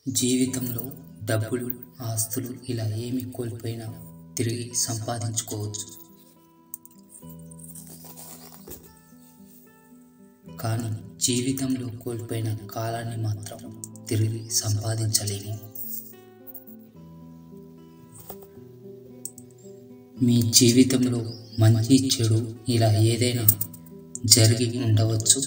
జీవితంలో డబ్బులు, ఆస్తులు ఇలా ఏమి కోల్పోయినా తిరిగి సంపాదించుకోవచ్చు. కానీ జీవితంలో కోల్పోయిన కాలాన్ని మాత్రం తిరిగి సంపాదించలేము. మీ జీవితంలో మంచి చెడు ఇలా ఏదైనా జరిగి ఉండవచ్చు.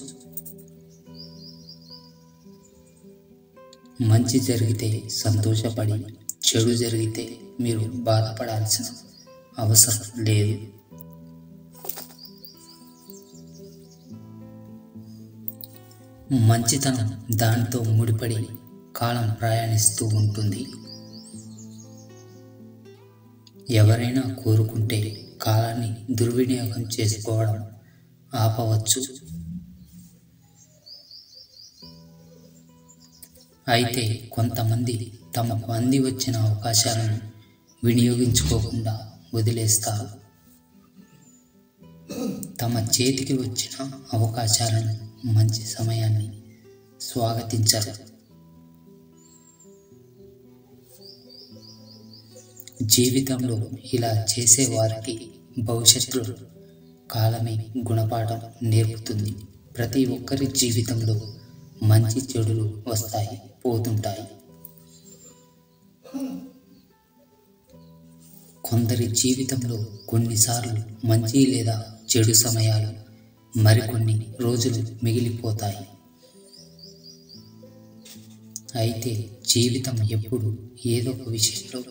మంచి జరిగితే సంతోషపడి, చెడు జరిగితే మీరు బాధపడాల్సిన అవసరం లేదు. మంచితనం దానితో ముడిపడి కాలం ప్రయాణిస్తూ ఉంటుంది. ఎవరైనా కోరుకుంటే కాలాన్ని దుర్వినియోగం చేసుకోవడం ఆపవచ్చు. అయితే కొంతమంది తమకు అంది వచ్చిన అవకాశాలను వినియోగించుకోకుండా వదిలేస్తారు. తమ చేతికి వచ్చిన అవకాశాలను, మంచి సమయాన్ని స్వాగతించరు. జీవితంలో ఇలా చేసే వారికి భవిష్యత్తులో కాలమే గుణపాఠం నేర్పుతుంది. ప్రతి ఒక్కరి జీవితంలో మంచి చెడులు వస్తాయి, పోతుంటాయి. కొందరి జీవితంలో కొన్నిసార్లు మంచి లేదా చెడు సమయాలు, మరికొన్ని రోజులు మిగిలిపోతాయి. అయితే జీవితం ఎప్పుడు ఏదో ఒక విషయంలో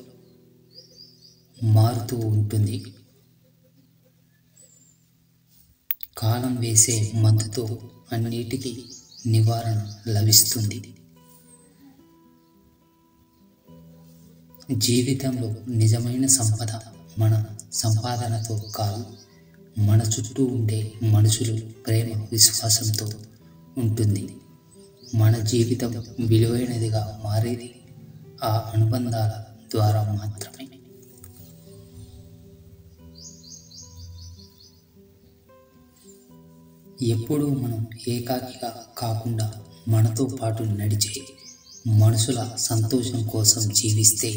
మారుతూ ఉంటుంది. కాలం వేసే మందుతో అన్నిటికీ నివారణ లభిస్తుంది. జీవితంలో నిజమైన సంపద మన సంపాదనతో కాదు, మన చుట్టూ ఉండే మనుషులు ప్రేమ, విశ్వాసంతో ఉంటుంది. మన జీవితం విలువైనదిగా మారేది ఆ అనుబంధాల ద్వారా మాత్రమే. ఎప్పుడూ మనం ఏకాకిగా కాకుండా మనతో పాటు నడిచే మనుషుల సంతోషం కోసం జీవిస్తే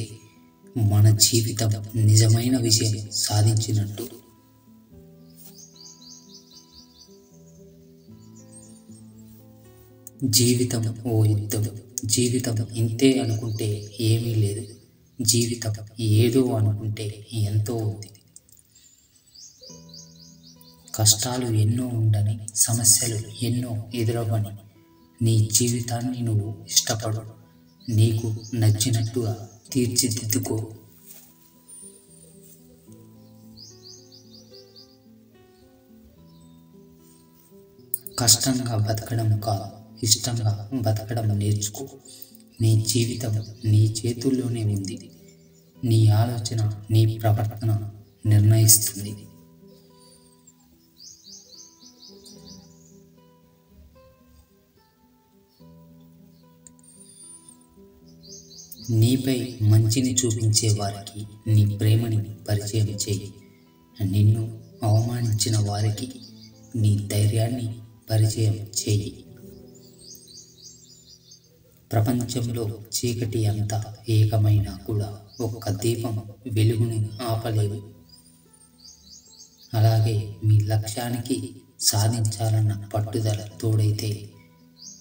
మన జీవితం నిజమైన విజయం సాధించినట్టు. జీవితం ఓ యుద్ధం. జీవితం ఇంతే అనుకుంటే ఏమీ లేదు. జీవితం ఏదో అనుకుంటే ఎంతో ఉంది. కష్టాలు ఎన్నో ఉండని, సమస్యలు ఎన్నో ఎదురవ్వని నీ జీవితాన్ని నువ్వు ఇష్టపడు. నీకు నచ్చినట్టుగా తీర్చిదిద్దుకో. కష్టంగా బతకడం కాదు, ఇష్టంగా బతకడం నేర్చుకో. నీ జీవితం నీ చేతుల్లోనే ఉంది. నీ ఆలోచన, నీ ప్రవర్తన నిర్ణయిస్తుంది. నీపై మంచిని చూపించే వారికి నీ ప్రేమని పరిచయం చేయి. నిన్ను అవమానించిన వారికి నీ ధైర్యాన్ని పరిచయం చేయి. ప్రపంచంలో చీకటి అంతా ఏకమైనా కూడా ఒక్క దీపం వెలుగుని ఆపలేవు. అలాగే మీ లక్ష్యానికి సాధించాలన్న పట్టుదల తోడైతే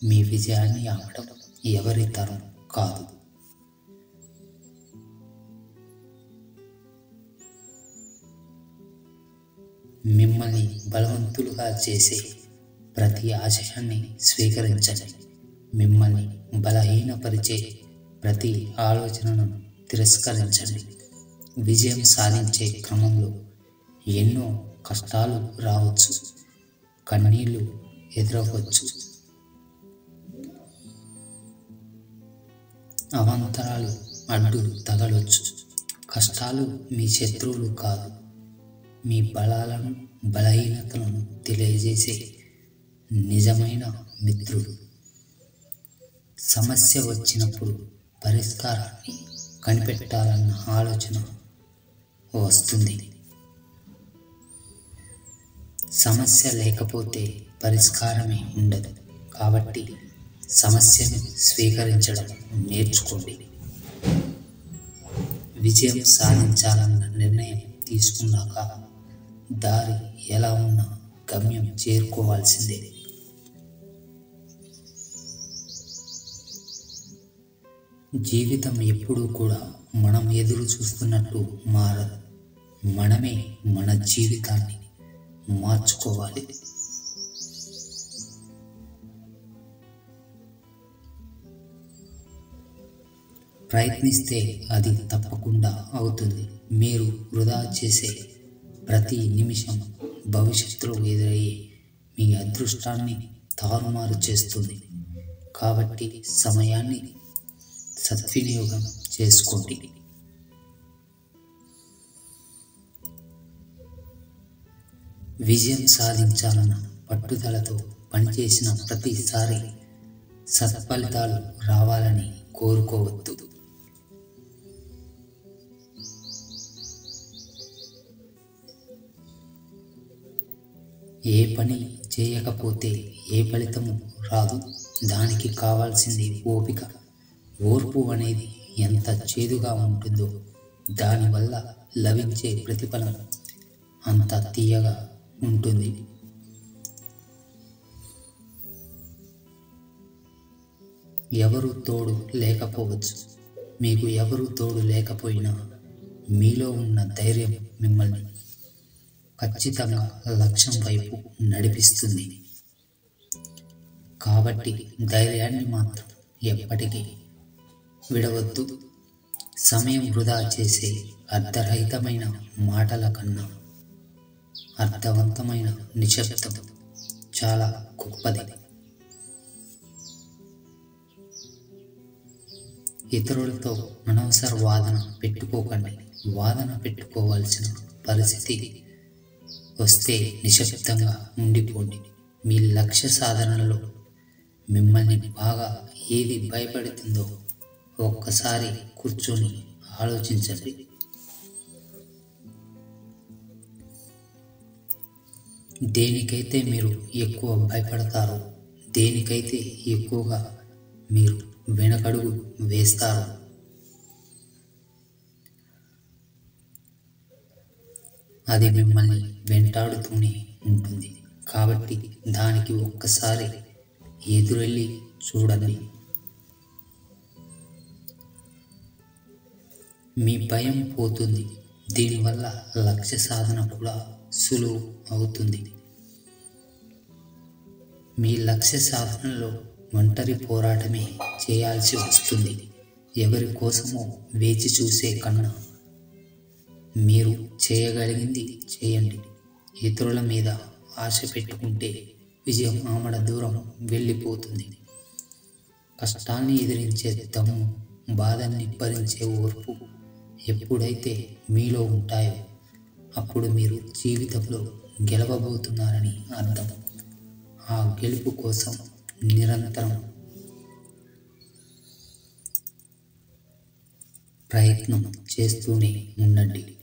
మీ విజయాన్ని ఆపడం ఎవరి తరం కాదు. మిమ్మల్ని బలవంతులుగా చేసే ప్రతి ఆశయాన్ని స్వీకరించండి. మిమ్మల్ని బలహీనపరిచే ప్రతి ఆలోచనను తిరస్కరించండి. విజయం సాధించే క్రమంలో ఎన్నో కష్టాలు రావచ్చు, కన్నీళ్లు ఎదురవ్వచ్చు, అవాంతరాలు అడ్డు తగలొచ్చు. కష్టాలు మీ శత్రువులు కాదు, మీ బలాలను, బలహీనతలను తెలియజేసే నిజమైన మిత్రుడు. సమస్య వచ్చినప్పుడు పరిష్కారాన్ని కనిపెట్టాలన్న ఆలోచన వస్తుంది. సమస్య లేకపోతే పరిష్కారమే ఉండదు. కాబట్టి సమస్యను స్వీకరించడం నేర్చుకోండి. విజయం సాధించాలన్న నిర్ణయం తీసుకున్నాక దారి ఎలా ఉన్నా గమ్యం చేరుకోవాల్సిందే. జీవితం ఎప్పుడూ కూడా మనం ఎదురు చూస్తున్నట్టు మారదు. మనమే మన జీవితాన్ని మార్చుకోవాలి. ప్రయత్నిస్తే అది తప్పకుండా అవుతుంది. మీరు వృధా చేసే ప్రతి నిమిషం భవిష్యత్తులో ఎదురయ్యే మీ అదృష్టాన్ని తారుమారు చేస్తుంది. కాబట్టి సమయాన్ని సద్వినియోగం చేసుకోండి. విజయం సాధించాలన్న పట్టుదలతో పనిచేసిన ప్రతిసారి సత్ఫలితాలు రావాలని కోరుకోవద్దు. ఏ పని చేయకపోతే ఏ ఫలితము రాదు. దానికి కావాల్సింది ఓపిక. ఓర్పు అనేది ఎంత చేదుగా ఉంటుందో దానివల్ల లభించే ప్రతిఫలం అంత తీయగా ఉంటుంది. ఎవరు తోడు లేకపోవచ్చు. మీకు ఎవరు తోడు లేకపోయినా మీలో ఉన్న ధైర్యం మిమ్మల్ని ఖచ్చితంగా లక్ష్యం వైపు నడిపిస్తుంది. కాబట్టి ధైర్యాన్ని మాత్రం ఎప్పటికీ విడవద్దు. సమయం వృధా చేసే అర్థరహితమైన మాటల కన్నా అర్థవంతమైన నిశ్శబ్దం చాలా గొప్పది. ఇతరులతో అనవసర వాదన పెట్టుకోకండి. వాదన పెట్టుకోవాల్సిన పరిస్థితి వస్తే నిశ్శబ్దంగా ఉండిపోండి. మీ లక్ష్య సాధనలో మిమ్మల్ని బాగా ఏది భయపడుతుందో ఒక్కసారి కూర్చొని ఆలోచించండి. దేనికైతే మీరు ఎక్కువ భయపడతారో, దేనికైతే ఎక్కువగా మీరు వెనకడుగు వేస్తారో అది మిమ్మల్ని వెంటాడుతూనే ఉంటుంది. కాబట్టి దానికి ఒక్కసారి ఎదురెళ్ళి చూడండి. మీ భయం పోతుంది. దీనివల్ల లక్ష్య సాధన కూడా సులువు అవుతుంది. మీ లక్ష్య సాధనలో ఒంటరి పోరాటమే చేయాల్సి వస్తుంది. ఎవరి కోసమో వేచి చూసే కన్నా మీరు చేయగలిగింది చేయండి. ఇతరుల మీద ఆశ పెట్టుకుంటే విజయం ఆమడ దూరం వెళ్ళిపోతుంది. కష్టాన్ని ఎదిరించే దమ్ము, బాధల్ని భరించే ఓర్పు ఎప్పుడైతే మీలో ఉంటాయో అప్పుడు మీరు జీవితంలో గెలవబోతున్నారని అర్థం. ఆ గెలుపు కోసం నిరంతరం ప్రయత్నం చేస్తూనే ఉండండి.